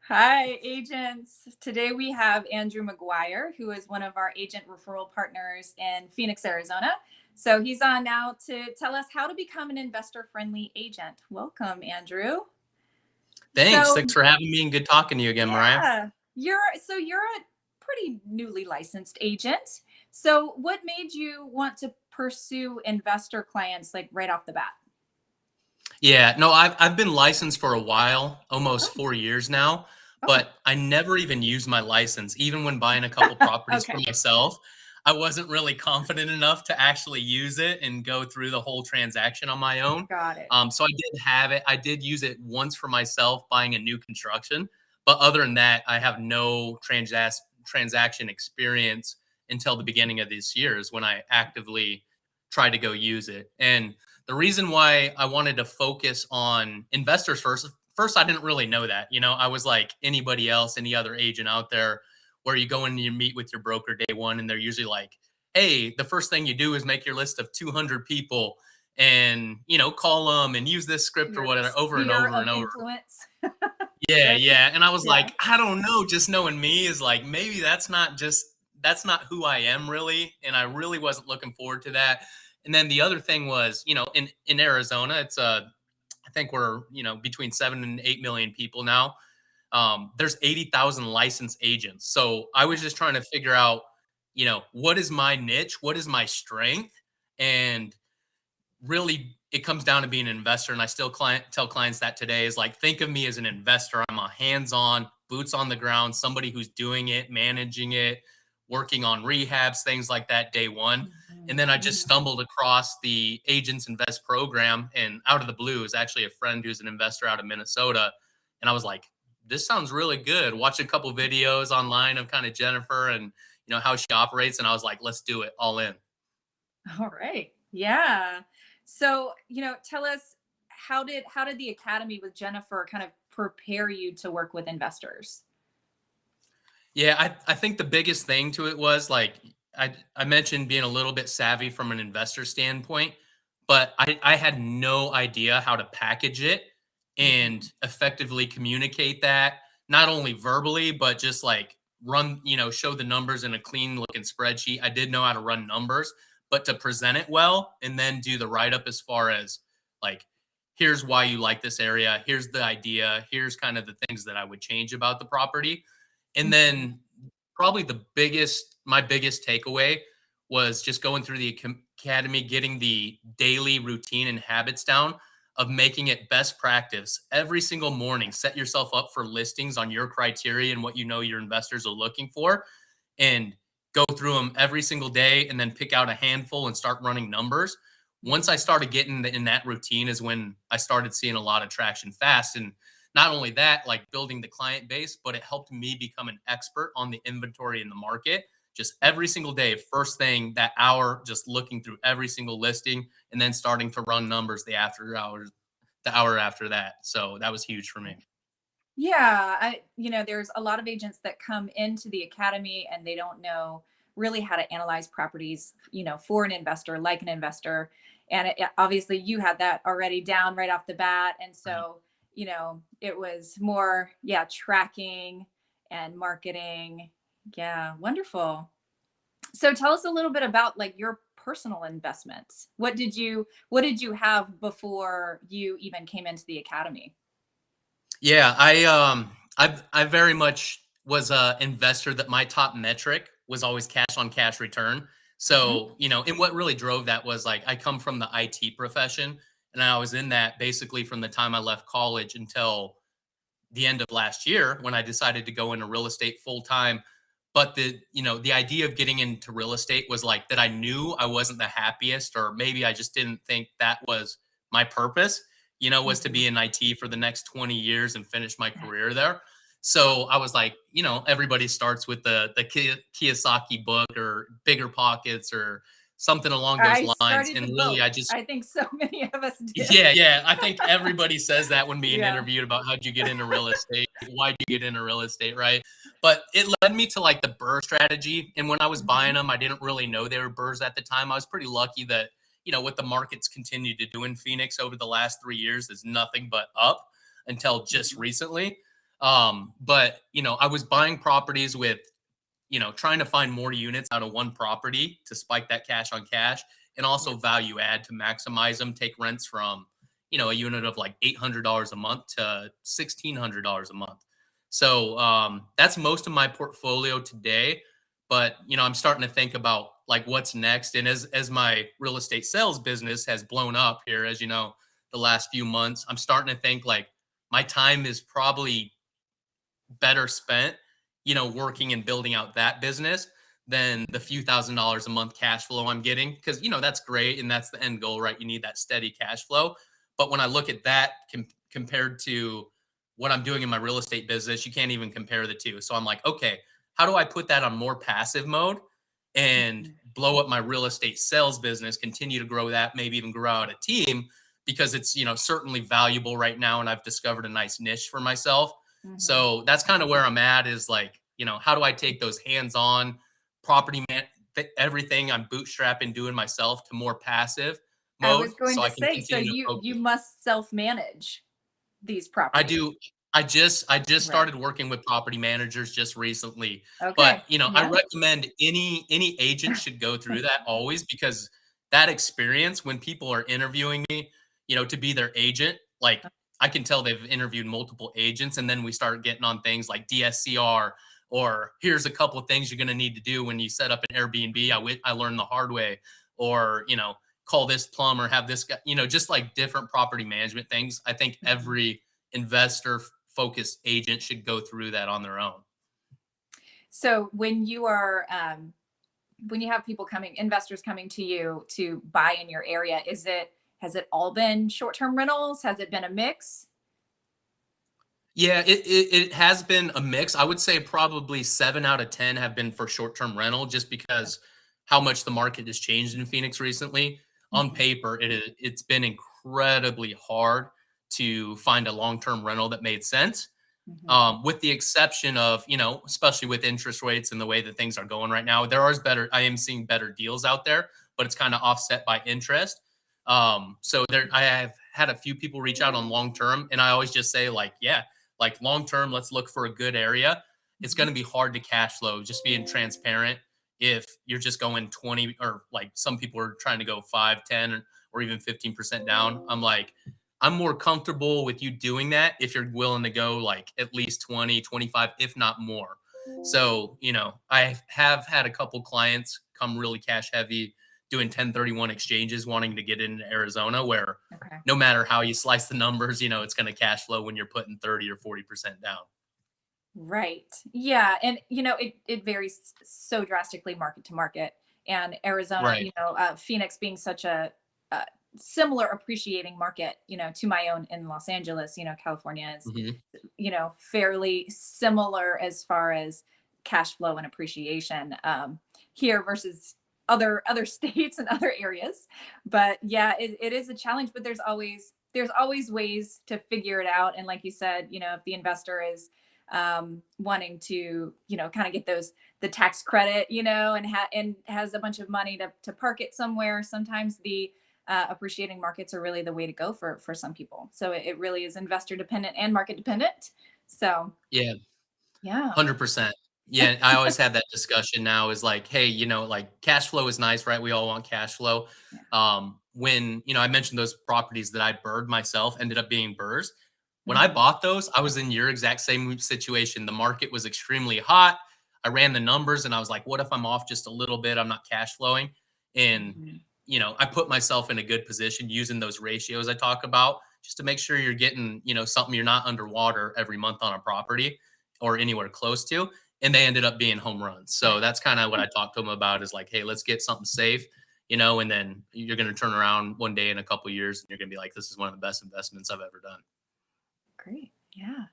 Hi, agents. Today we have Andrew McGuire, who is one of our agent referral partners in Phoenix, Arizona. So he's on now to tell us how to become an investor-friendly agent. Welcome, Andrew. Thanks. So Thanks for having me and good talking to you again, Mariah. yeah, you're a pretty newly licensed agent. So what made you want to pursue investor clients like right off the bat? Yeah, no, I've been licensed for a while, almost Oh, 4 years now, okay. but I never even used my license. Even when buying a couple properties for Okay. myself, I wasn't really confident enough to actually use it and go through the whole transaction on my own. Got it. So I did have it. I did use it once for myself buying a new construction, but other than that, I have no transaction experience until the beginning of this year is when I actively tried to go use it. And the reason why I wanted to focus on investors first, I didn't really know that. I was like anybody else, any other agent out there, where you go in and you meet with your broker day one, and they're usually like, hey, the first thing you do is make your list of 200 people and, call them and use this script or Your whatever over and sphere over of and over. influence. Yeah, Right? yeah. And I was Yeah. like, I don't know, just knowing me is like, maybe that's not who I am really. And I really wasn't looking forward to that. And then the other thing was, in Arizona, I think we're, between 7 and 8 million people now. There's 80,000 licensed agents. So I was just trying to figure out, what is my niche? What is my strength? And really it comes down to being an investor. And I still tell clients that today is like, think of me as an investor. I'm a hands-on, boots on the ground, somebody who's doing it, managing it, working on rehabs, things like that day one. And Mhm, then I just mhm. stumbled across the Agents Invest program, and out of the blue is actually a friend who's an investor out of Minnesota. And I was like, this sounds really good. Watched a couple videos online of kind of Jennifer and how she operates. And I was like, let's do it all in. All right. Yeah. So, tell us how did the academy with Jennifer kind of prepare you to work with investors? Yeah, I think the biggest thing to it was like I mentioned being a little bit savvy from an investor standpoint, but I had no idea how to package it and Mhm. effectively communicate that, not only verbally, but just like show the numbers in a clean looking spreadsheet. I did know how to run numbers, but to present it well and then do the write up as far as like, here's why you like this area, here's the idea, here's kind of the things that I would change about the property. And Mhm. then probably my biggest takeaway was just going through the academy, getting the daily routine and habits down of making it best practice every single morning. Set yourself up for listings on your criteria and what your investors are looking for, and go through them every single day, and then pick out a handful and start running numbers. Once I started getting in that routine is when I started seeing a lot of traction fast. And not only that, like building the client base, but it helped me become an expert on the inventory in the market. Just every single day, first thing that hour, just looking through every single listing and then starting to run numbers the hour after that. So that was huge for me. Yeah, there's a lot of agents that come into the academy and they don't know really how to analyze properties, for an investor, like an investor. And obviously you had that already down right off the bat. And so, it was more, yeah, tracking and marketing. Yeah, wonderful. So tell us a little bit about like your personal investments. What did you have before you even came into the academy? Yeah, I very much was a investor that my top metric was always cash on cash return. Mhm. So, and what really drove that was like I come from the IT profession, and I was in that basically from the time I left college until the end of last year when I decided to go into real estate full time. But the idea of getting into real estate was like that I knew I wasn't the happiest, or maybe I just didn't think that was my purpose, was to Mhm. be in IT for the next 20 years and finish my career there. So I was like, everybody starts with the Kiyosaki book or Bigger Pockets or something along those I lines. started And with really, both. I just I think so many of us did. yeah, yeah. I think everybody says that when being Yeah. interviewed about how'd you get into real estate? Why'd you get into real estate, right? But it led me to like the BRRRR strategy. And when I was buying Mhm. them, I didn't really know they were BRRRRs at the time. I was pretty lucky that, what the market's continued to do in Phoenix over the last 3 years is nothing but up until just Mhm. recently. But I was buying properties with, trying to find more units out of one property to spike that cash on cash, and also Yes. value add to maximize them, take rents from, a unit of like $800 a month to $1,600 a month. So that's most of my portfolio today. But I'm starting to think about like what's next. And as my real estate sales business has blown up here, as you know, the last few months, I'm starting to think like my time is probably better spent, working and building out that business than the few $1,000s a month cash flow I'm getting. Cause that's great. And that's the end goal, right? You need that steady cash flow. But when I look at that compared to what I'm doing in my real estate business, you can't even compare the two. So I'm like, okay, how do I put that on more passive mode and Mhm. blow up my real estate sales business, continue to grow that, maybe even grow out a team because it's, certainly valuable right now. And I've discovered a nice niche for myself. Mhm. So that's kind of where I'm at is like, how do I take those hands-on property everything I'm bootstrapping doing myself to more passive I mode was going so to I can say, so continue to you focus. must self-manage these I properties. do. I just Right. started working with property managers just recently, but Okay. I Yeah. recommend any agent should go through that always because that experience when people are interviewing me, to be their agent, like I can tell they've interviewed multiple agents, and then we start getting on things like DSCR or here's a couple of things you're going to need to do when you set up an Airbnb. I learned the hard way, or call this plumber, have this guy, just like different property management things. I think Mhm. every investor focused agent should go through that on their own. So when you have people coming, investors coming to you to buy in your area, has it all been short-term rentals? Has it been a mix? Yeah, it has been a mix. I would say probably 7 out of 10 have been for short-term rental just because how much the market has changed in Phoenix recently. On Mhm. paper, it's been incredibly hard to find a long-term rental that made sense. Mhm. With the exception of, especially with interest rates and the way that things are going right now, I am seeing better deals out there, but it's kind of offset by interest. So I have had a few people reach out on long term, and I always just say, like, yeah, like long term, let's look for a good area. It's going Mhm. to be hard to cash flow, just being transparent. If you're just going 20 or like some people are trying to go 5, 10, or even 15% down, I'm more comfortable with you doing that if you're willing to go like at least 20, 25, if not more. So, I have had a couple clients come really cash heavy doing 1031 exchanges wanting to get into Arizona where Okay. no matter how you slice the numbers, it's going to cash flow when you're putting 30 or 40% down. Right. Yeah. And, it varies so drastically market to market. And Arizona, Right. Phoenix being such a similar appreciating market, to my own in Los Angeles, California is, Mhm. fairly similar as far as cash flow and appreciation here versus other states and other areas. But yeah, it is a challenge, but there's always ways to figure it out. And like you said, if the investor is wanting to kind of get the tax credit, and has a bunch of money to park it somewhere, sometimes the appreciating markets are really the way to go for some people. So it really is investor dependent and market dependent. So Yeah. yeah. 100%. Yeah, I always have that discussion now is like, hey, like cash flow is nice, right? We all want cash flow. Yeah. When, I mentioned those properties that I bird myself ended up being burrs. When I Hmm. bought those, I was in your exact same situation. The market was extremely hot. I ran the numbers and I was like, what if I'm off just a little bit? I'm not cash flowing. And, Hmm. I put myself in a good position using those ratios I talk about just to make sure you're getting, something you're not underwater every month on a property or anywhere close to. And they ended up being home runs. So Right. that's kind of what I talked to them about is like, hey, let's get something safe, and then you're going to turn around one day in a couple of years and you're going to be like, this is one of the best investments I've ever done. Great. Yeah.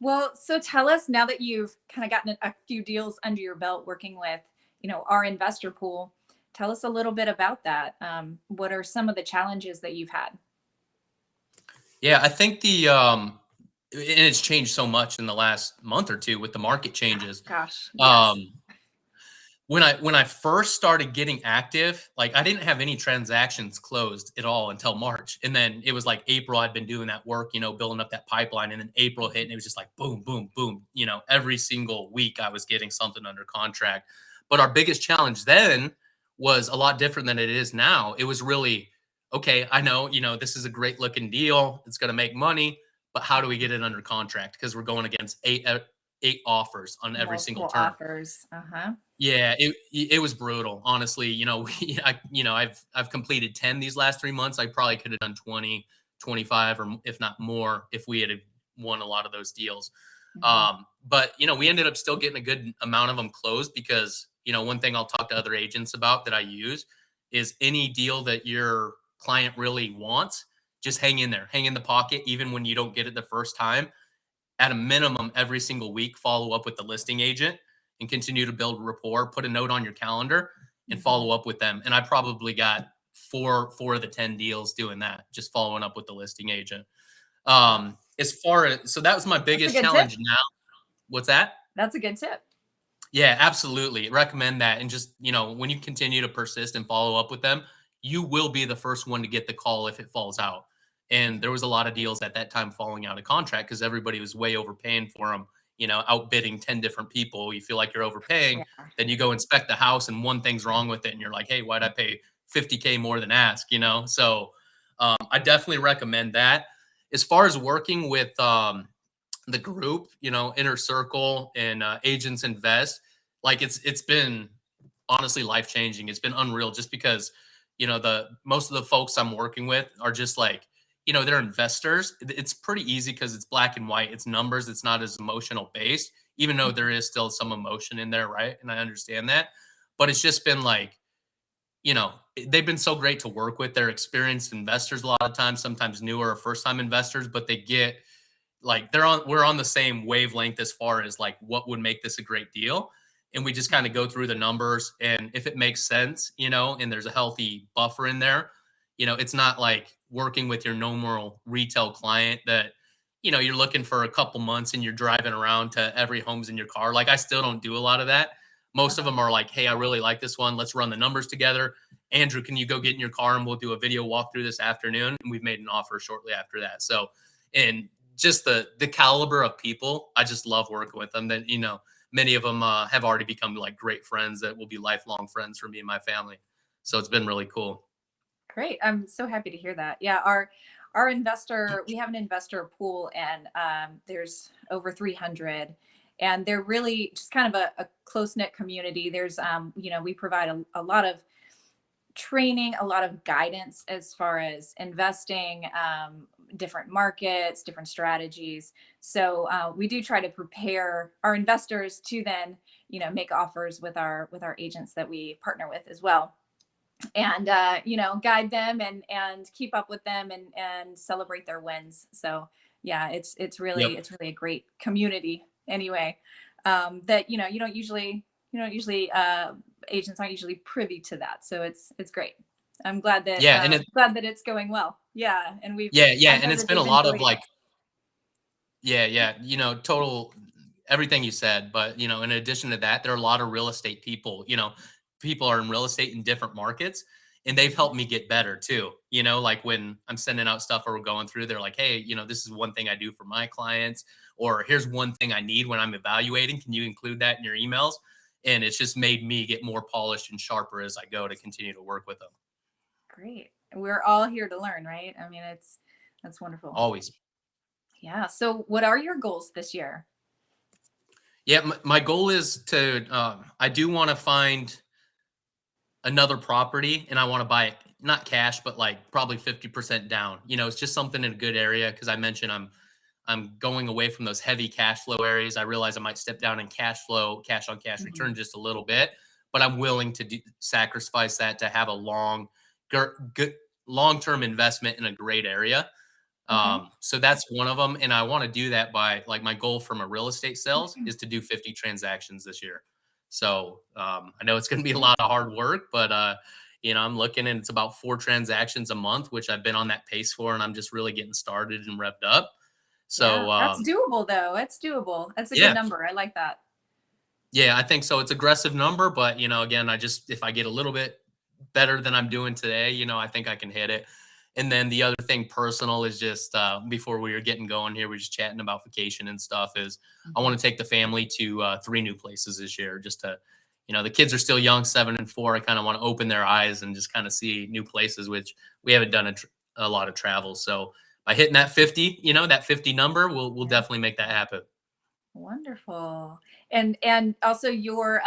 Well, so tell us, now that you've kind of gotten a few deals under your belt working with, our investor pool, tell us a little bit about that. What are some of the challenges that you've had? Yeah, I think and it's changed so much in the last month or two with the market changes. Gosh, Um, yes. When I first started getting active, like I didn't have any transactions closed at all until March. And then it was like April, I'd been doing that work, building up that pipeline. And then April hit and it was just like boom, boom, boom. Every single week I was getting something under contract. But our biggest challenge then was a lot different than it is now. It was really, okay, I know, this is a great looking deal. It's gonna make money, but how do we get it under contract? Because we're going against eight offers on every single Multiple term. offers. Uh-huh. Yeah, it was brutal, honestly. I've completed 10 these last 3 months. I probably could have done 20, 25, or if not more if we had won a lot of those deals. Mhm. But we ended up still getting a good amount of them closed because, one thing I'll talk to other agents about that I use is any deal that your client really wants, just hang in there, hang in the pocket, even when you don't get it the first time. At a minimum, every single week, follow up with the listing agent and continue to build rapport. Put a note on your calendar and Mhm. follow up with them. And I probably got four of the 10 deals doing that, just following up with the listing agent. Wow. As far as so that was my That's a biggest good tip. challenge now. What's that? That's a good tip. Yeah, absolutely. Recommend that. And just, when you continue to persist and follow up with them, you will be the first one to get the call if it falls out. And there was a lot of deals at that time falling out of contract because everybody was way overpaying for them, outbidding 10 different people. You feel like you're overpaying. Yeah. Then you go inspect the house and one thing's wrong with it. And you're like, hey, why'd I pay 50K more than ask? So I definitely recommend that. As far as working with the group, Inner Circle and Agents Invest, like it's been honestly life changing. It's been unreal just because the most of the folks I'm working with are just like they're investors. It's pretty easy because it's black and white. It's numbers. It's not as emotional based, even though there is still some emotion in there, right? And I understand that, but it's just been like they've been so great to work with. They're experienced investors a lot of times, sometimes newer or first time investors, but they get like we're on the same wavelength as far as like what would make this a great deal. And we just kind of go through the numbers, and if it makes sense, and there's a healthy buffer in there, it's not like working with your normal retail client that you're looking for a couple months and you're driving around to every home's in your car. Like I still don't do a lot of that. Most of Uh-huh. them are like, hey, I really like this one, let's run the numbers together. Andrew, can you go get in your car and we'll do a video walkthrough this afternoon? And we've made an offer shortly after that. So, and just the caliber of people, I just love working with them. That many of them have already become like great friends that will be lifelong friends for me and my family. So it's been really cool. Great. I'm so happy to hear that. Yeah, our investor, we have an investor pool, and there's over 300, and they're really just kind of a close knit community. There's we provide a lot of training, a lot of guidance as far as investing, different markets, different strategies. So we do try to prepare our investors to then make offers with our agents that we partner with as well, and guide them and keep up with them and celebrate their wins. So yeah, Yep. it's really a great community anyway. That you don't usually agents aren't usually privy to that, so it's great. I'm Yeah, and it glad that it's going well. Yeah, and yeah, I and know it's that been a they've lot of enjoyed it. like yeah, total everything you said. But, in addition to that, there are a lot of real estate people, people are in real estate in different markets, and they've helped me get better too. Like when I'm sending out stuff or we're going through, they're like, hey, this is one thing I do for my clients, or here's one thing I need when I'm evaluating. Can you include that in your emails? And it's just made me get more polished and sharper as I go to continue to work with them. Great. We're all here to learn, right? I mean, that's wonderful. Always. Yeah. So what are your goals this year? Yeah, my goal is to, I do want to find another property and I want to buy it not cash, but like probably 50% down. It's just something in a good area because I mentioned I'm going away from those heavy cash flow areas. I realize I might step down in cash flow, cash on cash Mhm. return just a little bit, but I'm willing to sacrifice that to have a good long-term investment in a great area. Okay. So that's one of them, and I want to do that by like my goal from a real estate sales is to do 50 transactions this year. So I know it's going to be a Great. lot of hard work, but I'm looking and it's about 4 transactions a month, which I've been on that pace for, and I'm just really getting started and revved up. Yeah, So that's doable though. That's doable. That's a good yeah, number. I like that. Yeah, I think so. It's aggressive number, but again, if I get a little bit better than I'm doing today, I think I can hit it. And then the other thing personal is just before we were getting going here, we are just chatting about vacation and stuff. Is I Mhm. want to take the family to 3 new places this year, just to, the kids are still young, 7 and 4. I kind of want to open their eyes and just kind of see new places, which we haven't done a lot of travel. So by hitting that 50, that 50 number, we'll Yeah. definitely make that happen. Wonderful. And also your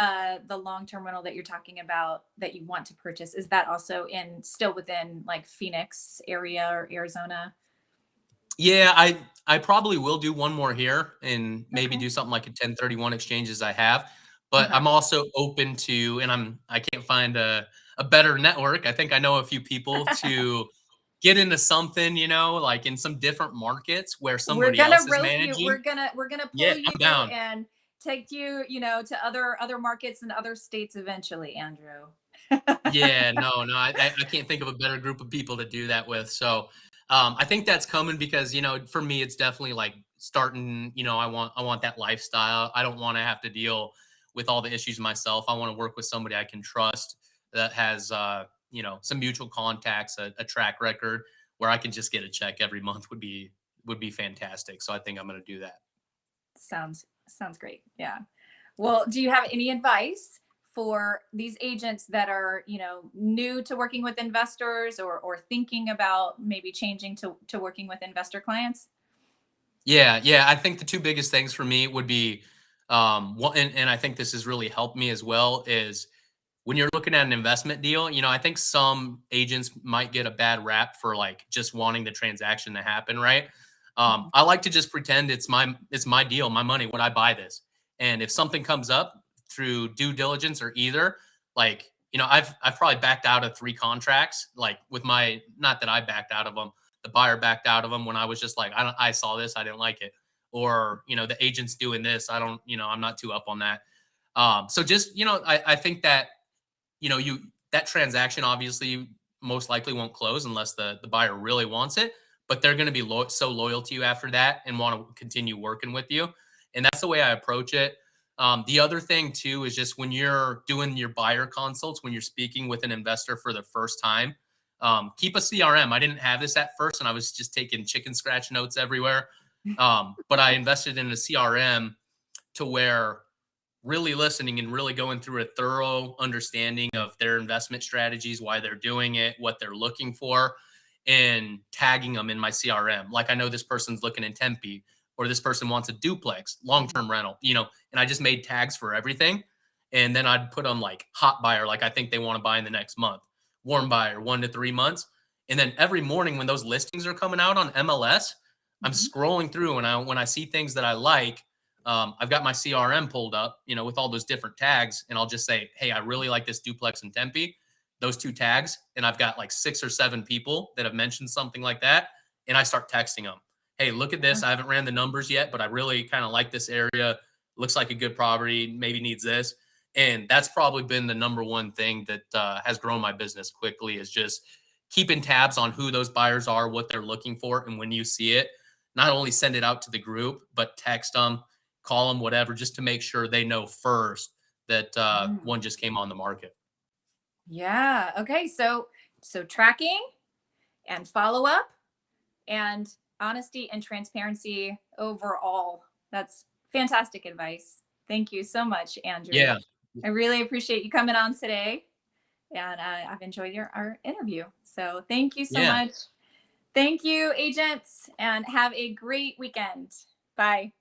the long-term rental that you're talking about that you want to purchase, is that also in still within like Phoenix area or Arizona? Yeah, I probably will do one more here and maybe Okay. do something like a 1031 exchange as I have. But Uh-huh. I'm also open to, and I can't find a better network. I think I know a few people to get into something, like in some different markets where We're somebody gonna else is rope you. managing. We're gonna Yeah, pull I'm you down. and take you, to other markets and other states eventually, Andrew. Yeah, no, no, I can't think of a better group of people to do that with. So, I think that's coming because for me, it's definitely like starting. I want that lifestyle. I don't want to have to deal with all the issues myself. I want to work with somebody I can trust that has some mutual contacts, a track record where I can just get a check every month would be fantastic. So I think I'm going to do that. Sounds great. Yeah. Well, do you have any advice for these agents that are, new to working with investors or thinking about maybe changing to working with investor clients? Yeah, yeah. I think the two biggest things for me would be one, and I think this has really helped me as well is when you're looking at an investment deal, I think some agents might get a bad rap for like just wanting the transaction to happen, right? Mhm. I like to just pretend it's my deal, my money, when I buy this. And if something comes up through due diligence or either, like, I've probably backed out of 3 contracts, like with my not that I backed out of them, the buyer backed out of them when I was just like, I saw this, I didn't like it. Or, the agent's doing this. I don't, I'm not too up on that. So just, I think that you that transaction obviously most likely won't close unless the buyer really wants it, but they're going to be so loyal to you after that and want to continue working with you. And that's the way I approach it. The other thing too is just when you're doing your buyer consults, when you're speaking with an investor for the first time, keep a CRM. I didn't have this at first, and I was just taking chicken scratch notes everywhere. But I invested in a CRM to where really listening and really going through a thorough understanding of their investment strategies, why they're doing it, what they're looking for, and tagging them in my CRM. Like I know this person's looking in Tempe, or this person wants a duplex, long-term rental, and I just made tags for everything. And then I'd put them like hot buyer, like I think they want to buy in the next month, warm buyer, 1 to 3 months. And then every morning when those listings are coming out on MLS, I'm Mhm. scrolling through and when I see things that I like, I've got my CRM pulled up, with all those different tags, and I'll just say, "Hey, I really like this duplex in Tempe." Those 2 tags, and I've got like 6 or 7 people that have mentioned something like that, and I start texting them. Hey, look at Yeah. this. I haven't ran the numbers yet, but I really kind of like this area. Looks like a good property. Maybe needs this, and that's probably been the number one thing that has grown my business quickly. Is just keeping tabs on who those buyers are, what they're looking for, and when you see it, not only send it out to the group, but text them, call them, whatever, just to make sure they know first that Mm. one just came on the market. Yeah. Okay. So tracking and follow up and honesty and transparency overall. That's fantastic advice. Thank you so much, Andrew. Yeah. I really appreciate you coming on today, and I've enjoyed our interview. So thank you so Yeah. much. Thank you, agents, and have a great weekend. Bye.